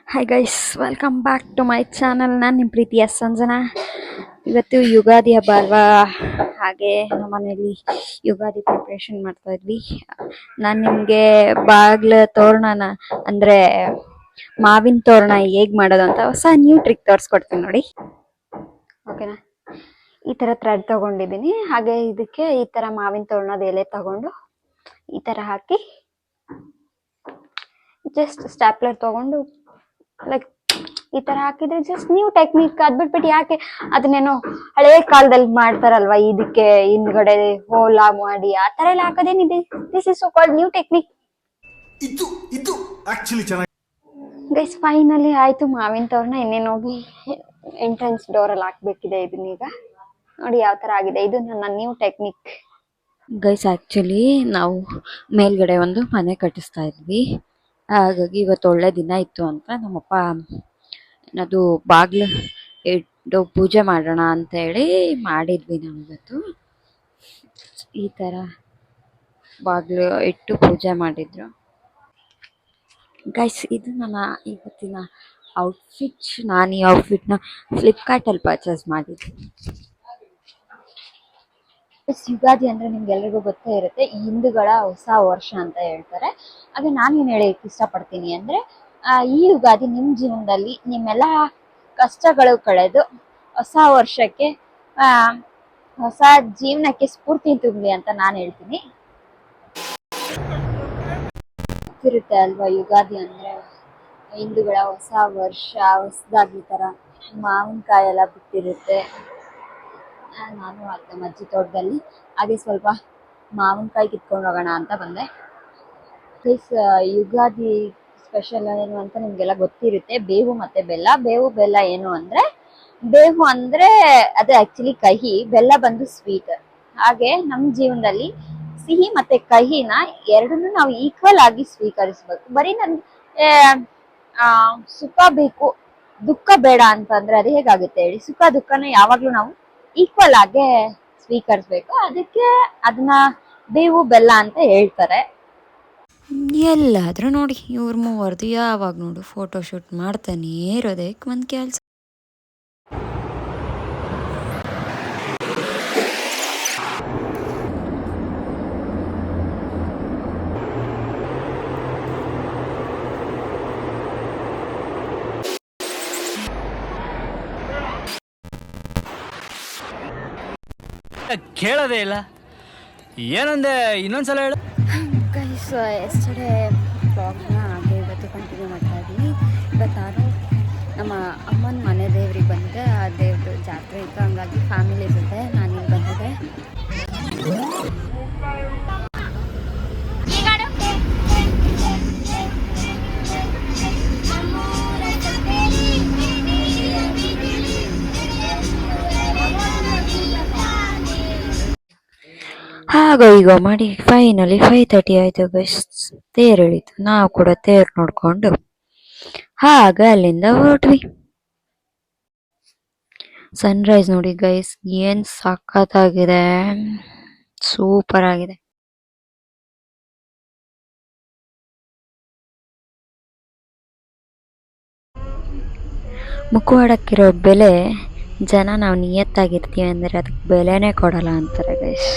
Hi guys, welcome back to my channel. ನಾನು ನಿಮ್ಮ ಪ್ರೀತಿಯ ಸಂಜನಾ. ಇವತ್ತು ಯುಗಾದಿ ಹಬ್ಬ ಅಲ್ವಾ, ಹಾಗೆ ನಮ್ಮ ಮನೇಲಿ ಯುಗಾದಿ ಪ್ರಿಪ್ರೇಷನ್ ಮಾಡ್ತಾ ಇದ್ವಿ. ನಾನು ನಿಮಗೆ ಬಾಗ್ಲ ತೋರಣನ ಅಂದರೆ ಮಾವಿನ ತೋರಣ ಹೇಗೆ ಮಾಡೋದು ಅಂತ ಹೊಸ ನ್ಯೂ ಟ್ರಿಕ್ ತೋರಿಸ್ಕೊಡ್ತೀನಿ ನೋಡಿ. ಓಕೆನಾ? ಈ ಥರ ಥ್ರೆಡ್ ತೊಗೊಂಡಿದ್ದೀನಿ. ಹಾಗೆ ಇದಕ್ಕೆ ಈ ಥರ ಮಾವಿನ ತೋರಣದ ಎಲೆ ತಗೊಂಡು ಈ ಥರ ಹಾಕಿ ಜಸ್ಟ್ ಸ್ಟ್ಯಾಪ್ಲರ್ ತಗೊಂಡು ಲೈಕ್ ಈ ತರ ಹಾಕಿದ್ರೆ ಜಸ್ಟ್ ನ್ಯೂ ಟೆಕ್ನಿಕ್. ಅದ್ ಬಿಟ್ಬಿಟ್ಟು ಯಾಕೆ ಅದನ್ನೇನೋ ಹಳೆ ಕಾಲದಲ್ಲಿ ಮಾಡ್ತಾರಲ್ವಾ, ಇದಕ್ಕೆ ಹಿಂದ್ಗಡೆ ಹೋಲ ಮಾಡಿ ಆ ತರ ಎಲ್ಲ ಹಾಕೋದೇನಿದೆ. This is so called new technique. ಇದು ಆಕ್ಚುಲಿ ಚೆನ್ನಾಗಿ ಗೈಸ್, ಫೈನಲಿ ಆಯ್ತು ಮಾವಿನ ತೋರಣ. ಇನ್ನೇನು ಹೋಗಿ ಎಂಟ್ರೆನ್ಸ್ ಡೋರ್ ಅಲ್ಲಿ ಹಾಕ್ಬೇಕಿದೆ. ಇದನ್ನೀಗ ನೋಡಿ ಯಾವ ತರ ಆಗಿದೆ. ಇದು ನನ್ನ ನ್ಯೂ ಟೆಕ್ನಿಕ್ ಗೈಸ್. ಆಕ್ಚುಲಿ ನಾವು ಮೇಲ್ಗಡೆ ಒಂದು ಮನೆ ಕಟ್ಟಿಸ್ತಾ ಇದ್ವಿ. ಹಾಗಾಗಿ ಇವತ್ತು ಒಳ್ಳೆ ದಿನ ಇತ್ತು ಅಂತ ನಮ್ಮಪ್ಪ ಅದು ಬಾಗ್ಲು ಇಟ್ಟು ಪೂಜೆ ಮಾಡೋಣ ಅಂತ ಹೇಳಿ ಮಾಡಿದ್ವಿ. ನಾವು ಇವತ್ತು ಈ ಥರ ಬಾಗ್ಲು ಇಟ್ಟು ಪೂಜೆ ಮಾಡಿದ್ರು ಗೈಸ್. ಇದು ನನ್ನ ಇವತ್ತಿನ ಔಟ್ಫಿಟ್. ನಾನು ಈ ಔಟ್ಫಿಟ್ನ ಫ್ಲಿಪ್ಕಾರ್ಟಲ್ಲಿ ಪರ್ಚೇಸ್ ಮಾಡಿದ್ದೆ. ಯುಗಾದಿ ಅಂದರೆ ನಿಮ್ಗೆಲ್ರಿಗೂ ಗೊತ್ತೇ ಇರುತ್ತೆ, ಹಿಂದೂಗಳ ಹೊಸ ವರ್ಷ ಅಂತ ಹೇಳ್ತಾರೆ. ಹಾಗೆ ನಾನೇನು ಹೇಳಕ್ಕೆ ಇಷ್ಟಪಡ್ತೀನಿ ಅಂದರೆ, ಈ ಯುಗಾದಿ ನಿಮ್ಮ ಜೀವನದಲ್ಲಿ ನಿಮ್ಮೆಲ್ಲ ಕಷ್ಟಗಳು ಕಳೆದು ಹೊಸ ವರ್ಷಕ್ಕೆ ಹೊಸ ಜೀವನಕ್ಕೆ ಸ್ಫೂರ್ತಿ ತುಂಬಲಿ ಅಂತ ನಾನು ಹೇಳ್ತೀನಿ. ಇರುತ್ತೆ ಅಲ್ವಾ, ಯುಗಾದಿ ಅಂದರೆ ಹಿಂದೂಗಳ ಹೊಸ ವರ್ಷ, ಹೊಸದಾಗಿ ಥರ ಮಾವಿನಕಾಯಿ ಎಲ್ಲ ಬಿಟ್ಟಿರುತ್ತೆ. ನಾನು ನಮ್ಮ ಅಜ್ಜಿ ತೋಟದಲ್ಲಿ ಹಾಗೆ ಸ್ವಲ್ಪ ಮಾವಿನಕಾಯಿ ಕಿತ್ಕೊಂಡು ಹೋಗೋಣ ಅಂತ ಬಂದೆ. ಪ್ಲೀಸ್, ಯುಗಾದಿ ಸ್ಪೆಷಲ್ ಏನು ಅಂತ ನಿಮಗೆಲ್ಲ ಗೊತ್ತಿರುತ್ತೆ, ಬೇವು ಮತ್ತು ಬೆಲ್ಲ. ಬೇವು ಬೆಲ್ಲ ಏನು ಅಂದರೆ, ಬೇವು ಅಂದರೆ ಅದು ಆ್ಯಕ್ಚುಲಿ ಕಹಿ, ಬೆಲ್ಲ ಬಂದು ಸ್ವೀಟ್. ಹಾಗೆ ನಮ್ಮ ಜೀವನದಲ್ಲಿ ಸಿಹಿ ಮತ್ತು ಕಹಿನ ಎರಡನ್ನೂ ನಾವು ಈಕ್ವಲ್ ಆಗಿ ಸ್ವೀಕರಿಸ್ಬೇಕು. ಬರೀ ನನಗೆ ಸುಖ ಬೇಕು, ದುಃಖ ಬೇಡ ಅಂತಂದರೆ ಅದು ಹೇಗಾಗುತ್ತೆ ಹೇಳಿ? ಸುಖ ದುಃಖನ ಯಾವಾಗಲೂ ನಾವು ಈಕ್ವಲ್ ಆಗಿ ಸ್ವೀಕರಿಸ್ಬೇಕು. ಅದಕ್ಕೆ ಅದನ್ನ ಬೇವು ಬೆಲ್ಲ ಅಂತ ಹೇಳ್ತಾರೆ. ಎಲ್ಲಾದರೂ ನೋಡಿ ಇವ್ರ ಮೂವರ್ದು ಯಾವಾಗ ನೋಡು ಫೋಟೋ ಶೂಟ್ ಮಾಡ್ತಾನೇ ಇರೋದೇ ಒಂದು ಕೆಲಸ. ಕೇಳೋದೇ ಇಲ್ಲ. ಏನಂದೆ ಇನ್ನೊಂದ್ಸಲ ಹೇಳು. ಗೈಸ್, ಎಸ್ಟರ್ಡೇ ವ್ಲಾಗ್ನ ಹಾಗೆ ಇವತ್ತು ಕಂಟಿನ್ಯೂ ಮಾಡ್ತಾ ಇದ್ದೀನಿ. ಇವತ್ತು ನಾನು ನಮ್ಮ ಅಮ್ಮನ ಮನೆ ದೇವ್ರಿಗೆ ಬಂದಿದ್ದೆ. ಆ ದೇವ್ರದ್ದು ಜಾತ್ರೆ ಇತ್ತು, ಹಂಗಾಗಿ ಫ್ಯಾಮಿಲಿ ಜೊತೆ ನಾನಿಲ್ಲಿ ಬಂದಿದ್ದೆ. ಹಾಗೋ ಈಗ ಮಾಡಿ ಫೈನಲಿ 5:30 ಆಯಿತು ಗೈಸ್. ತೇರು ಎಳೀತು. ನಾವು ಕೂಡ ತೇರು ನೋಡಿಕೊಂಡು ಹಾಗ ಅಲ್ಲಿಂದ ಹೊರಟ್ವಿ. ಸನ್ರೈಸ್ ನೋಡಿ ಗೈಸ್, ಏನು ಸಖತ್ತಾಗಿದೆ, ಸೂಪರ್ ಆಗಿದೆ. ಮುಖವಾಡಕ್ಕಿರೋ ಬೆಲೆ ಜನ ನಾವು ನಿಯತ್ತಾಗಿರ್ತೀವಿ ಅಂದರೆ ಅದಕ್ಕೆ ಬೆಲೆನೇ ಕೊಡಲ್ಲ ಅಂತಾರೆ ಗೈಸ್.